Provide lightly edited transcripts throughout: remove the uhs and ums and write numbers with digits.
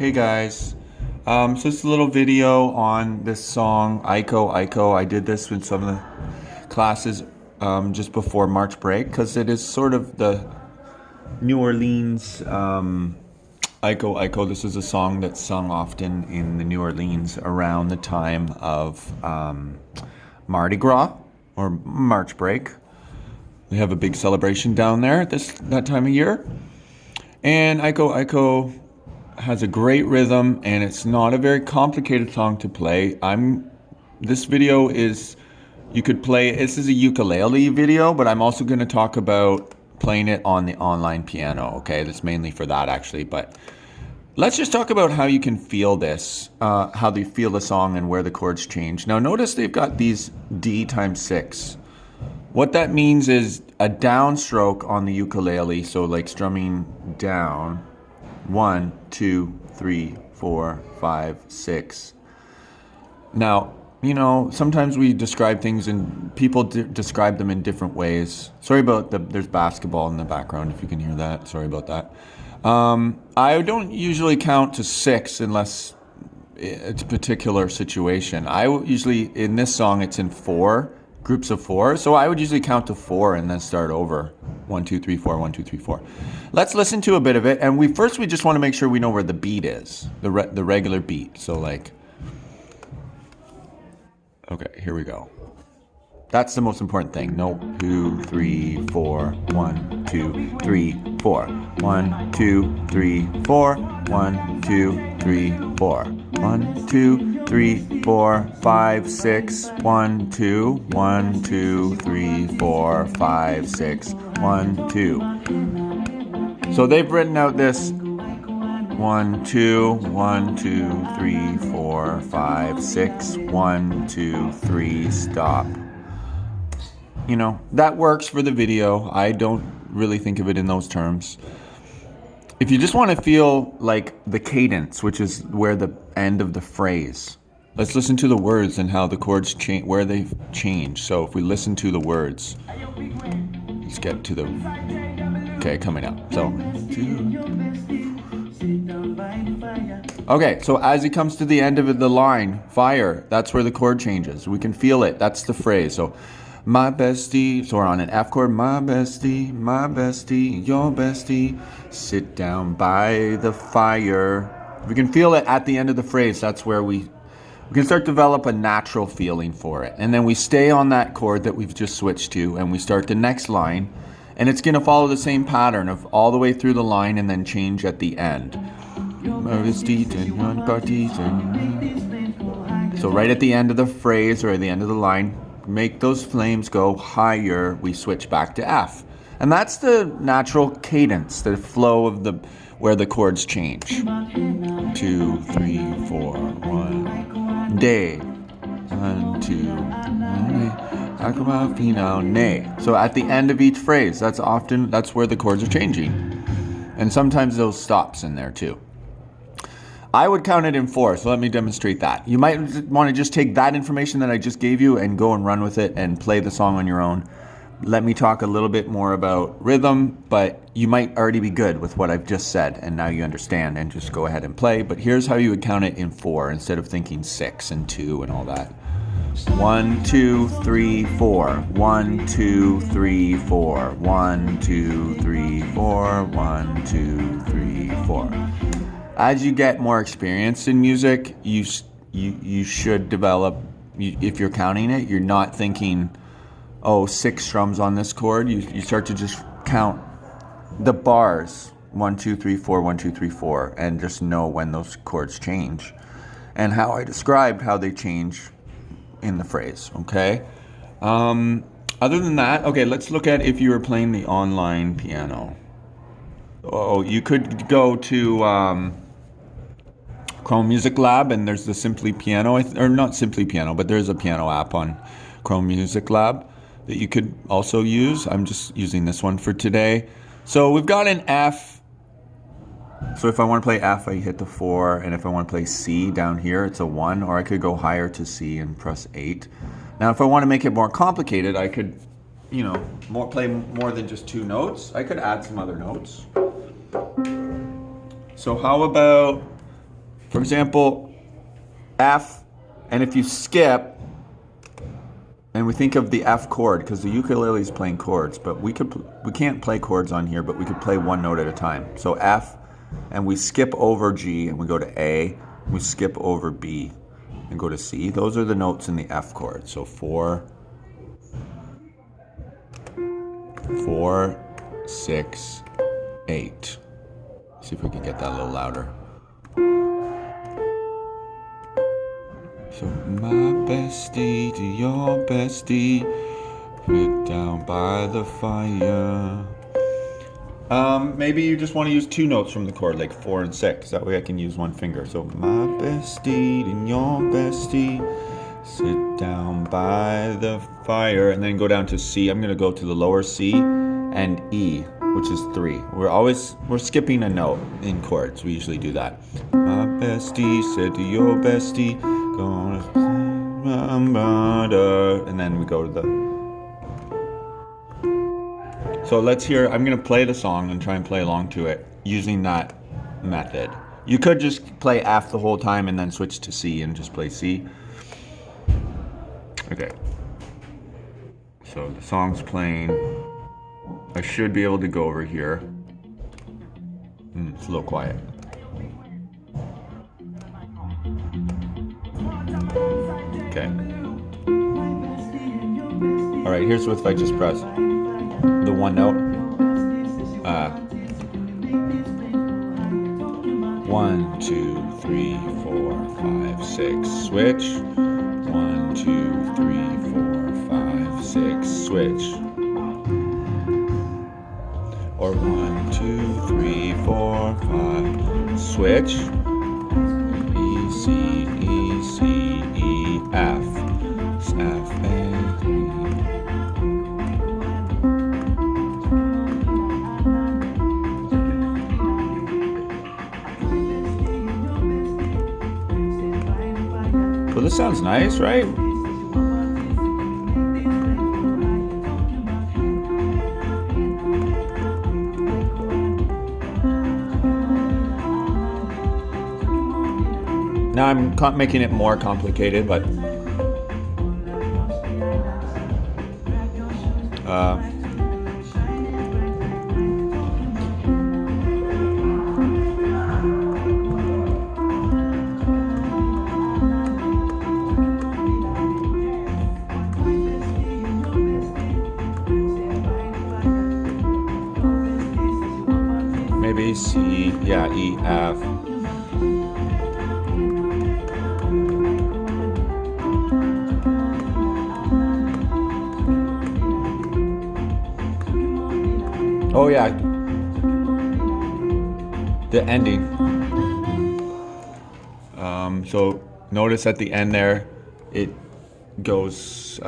Hey guys, so it's a little video on this song, Iko Iko. I did this with some of the classes just before March break because it is sort of the New Orleans Iko Iko. This is a song that's sung often in the New Orleans around the time of Mardi Gras or March break. They have a big celebration down there at that time of year. And Iko Iko has a great rhythm, and it's not a very complicated song to play. This video is, you could play, this is a ukulele video, but I'm also going to talk about playing it on the online piano, okay? That's mainly for that actually, but let's just talk about how you can feel this, how they feel the song and where the chords change. Now notice they've got these D times 6. What that means is a downstroke on the ukulele, so like strumming down. 1, 2, 3, 4, 5, 6. Now, you know, sometimes we describe things and people describe them in different ways. Sorry about there's basketball in the background if you can hear that. Sorry about that. I don't usually count to 6 unless it's a particular situation. I usually, in this song, it's in 4. Groups of 4, so I would usually count to 4 and then start over. 1, 2, 3, 4, 1, 2, 3, 4. Let's listen to a bit of it, and we just want to make sure we know where the beat is, the regular beat. So like, okay, here we go. That's the most important thing. No, 2, 3, 4, 1, 2, 3, 4. 1, 2, 3, 4. 1, 2, 3, 4. 1, 2, 3, 4, 5, 6. 1, 2. 1, 2, 3, 4, 5, 6. 1, 2. So they've written out this 1, 2, 1, 2, 3, 4, 5, 6. 1, 2, 3, stop. You know, that works for the video. I don't really think of it in those terms. If you just want to feel like the cadence, which is where the end of the phrase, let's listen to the words and how the chords change, where they change. So if we listen to the words, let's get to the, okay, coming up. So, okay, so as it comes to the end of the line, fire, that's where the chord changes. We can feel it. That's the phrase. So, my bestie, so we're on an F chord, my bestie, your bestie, sit down by the fire. We can feel it at the end of the phrase. That's where we can start to develop a natural feeling for it. And then we stay on that chord that we've just switched to, and we start the next line, and it's going to follow the same pattern of all the way through the line and then change at the end. So right at the end of the phrase or at the end of the line, make those flames go higher, we switch back to F. And that's the natural cadence, the flow of where the chords change. 2, 3, 4, 1. Day. 1, 2, acrobat, final, nay. So at the end of each phrase, that's where the chords are changing. And sometimes those stops in there too. I would count it in 4, so let me demonstrate that. You might want to just take that information that I just gave you and go and run with it and play the song on your own. Let me talk a little bit more about rhythm, but you might already be good with what I've just said, and now you understand, and just go ahead and play. But here's how you would count it in 4 instead of thinking 6 and 2 and all that. 1, 2, 3, 4. 1, 2, 3, 4. 1, 2, 3, 4. 1, 2, 3, 4. As you get more experience in music, you should develop, if you're counting it, you're not thinking, oh, 6 strums on this chord. You start to just count the bars, 1, 2, 3, 4, 1, 2, 3, 4, and just know when those chords change. And how I described how they change in the phrase, okay? Other than that, okay, let's look at if you were playing the online piano. Oh, you could go to Chrome Music Lab, and there's the Simply Piano, or not Simply Piano, but there's a piano app on Chrome Music Lab that you could also use. I'm just using this one for today. So we've got an F. So if I want to play F, I hit the 4, and if I want to play C down here, it's a 1, or I could go higher to C and press 8. Now, if I want to make it more complicated, I could, you know, play more than just 2 notes. I could add some other notes. So how about For example, F, and if you skip, and we think of the F chord, because the ukulele is playing chords, but we can't play chords on here, but we could play one note at a time. So F, and we skip over G, and we go to A, we skip over B, and go to C. Those are the notes in the F chord. So 4, 6, 8. See if we can get that a little louder. So my bestie to your bestie, sit down by the fire. Maybe you just want to use 2 notes from the chord, like 4 and 6. That way I can use one finger. So my bestie and your bestie, sit down by the fire. And then go down to C. I'm going to go to the lower C and E, which is 3. We're skipping a note in chords. We usually do that. My bestie said to your bestie, gonna and then we go to the. So let's hear. I'm gonna play the song and try and play along to it using that method. You could just play F the whole time and then switch to C and just play C. Okay. So the song's playing. I should be able to go over here. It's a little quiet. Okay. All right, here's what if I just press the one note. 1, 2, 3, 4, 5, 6, switch. 1, 2, 3, 4, 5, 6, switch. Or 1, 2, 3, 4, 5, switch. E, C, E, C, E, F. It's F, A, D. Well, this sounds nice, right? Now I'm making it more complicated, but maybe C, yeah, E, F. Oh yeah, the ending. So notice at the end there, it goes,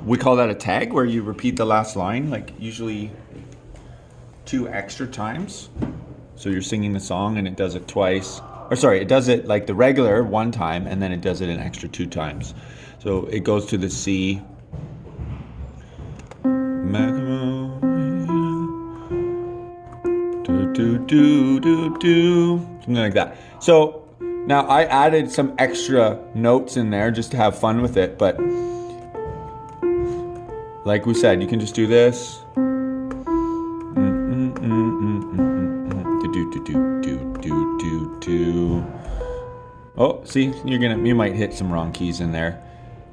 we call that a tag, where you repeat the last line, like usually 2 extra times. So you're singing the song and it does it twice. Or sorry, it does it like the regular 1 time, and then it does it an extra 2 times. So it goes to the C. Something like that. So now I added some extra notes in there just to have fun with it, but like we said, you can just do this. Oh, see, you might hit some wrong keys in there.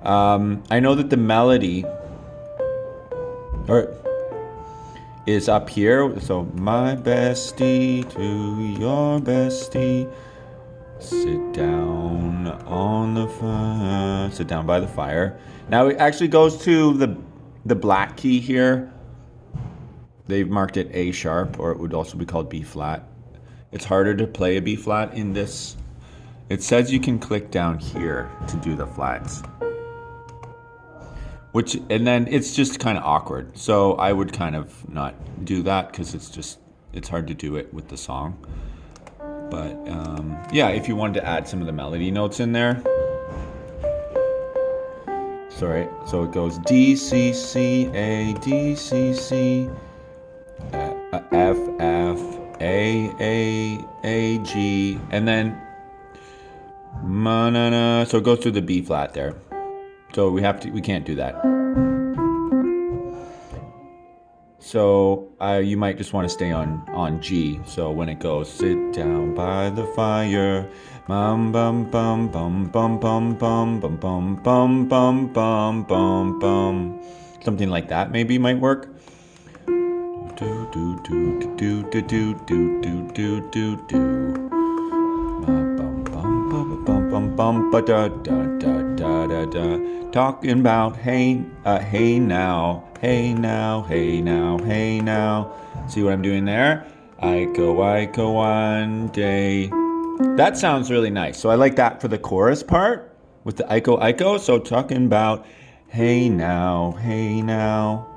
I know that the melody is up here. So my bestie to your bestie, sit down on the fire, sit down by the fire. Now it actually goes to the black key here. They've marked it A sharp, or it would also be called B flat. It's harder to play a B flat in this. It says you can click down here to do the flats. And then it's just kind of awkward. So I would kind of not do that because it's hard to do it with the song. But yeah, if you wanted to add some of the melody notes in there. Sorry, so it goes D, C, C, A, D, C, C, F, F, A, G, and then Ma-na-na. So it goes through the B flat there. So we can't do that. So you might just want to stay on G. So when it goes, sit down by the fire, bum bum bum bum bum bum bum bum bum bum bum bum bum bum, something like that maybe might work. Do do do do do do do do do do do. Bum bum bum bum bum bum ba da da da da da da. Talking about hey now, hey now, hey now, hey now. See what I'm doing there? Iko Iko one day. That sounds really nice. So I like that for the chorus part with the Iko Iko. So talking about hey now, hey now.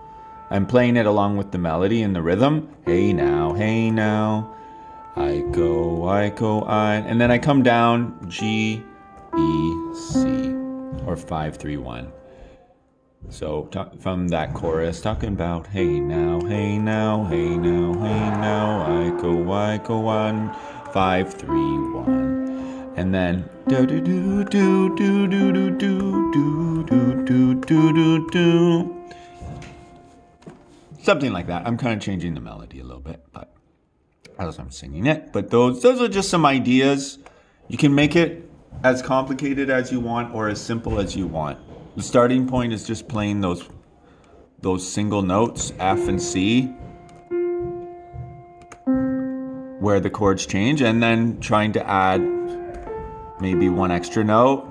I'm playing it along with the melody and the rhythm. Hey now, Iko Iko I. And then I come down G, E, C, or 5-3-1. So from that chorus, talking about hey now, hey now, hey now, hey now, Iko Iko 1, 5-3-1. And then do do do do do do do do do do do do do. Something like that. I'm kind of changing the melody a little bit, but as I'm singing it. But those are just some ideas. You can make it as complicated as you want or as simple as you want. The starting point is just playing those single notes, F and C, where the chords change, and then trying to add maybe one extra note.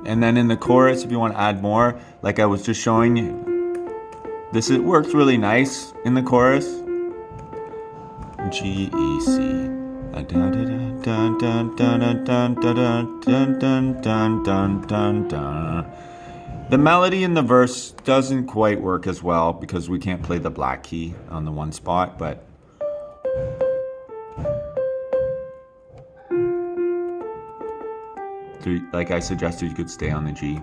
And then in the chorus, if you want to add more, like I was just showing you, it works really nice in the chorus. G, E, C. The melody in the verse doesn't quite work as well because we can't play the black key on the one spot, but like I suggested, you could stay on the G.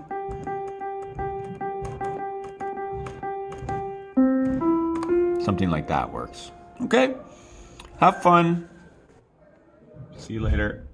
Something like that works. Okay? Have fun. See you later.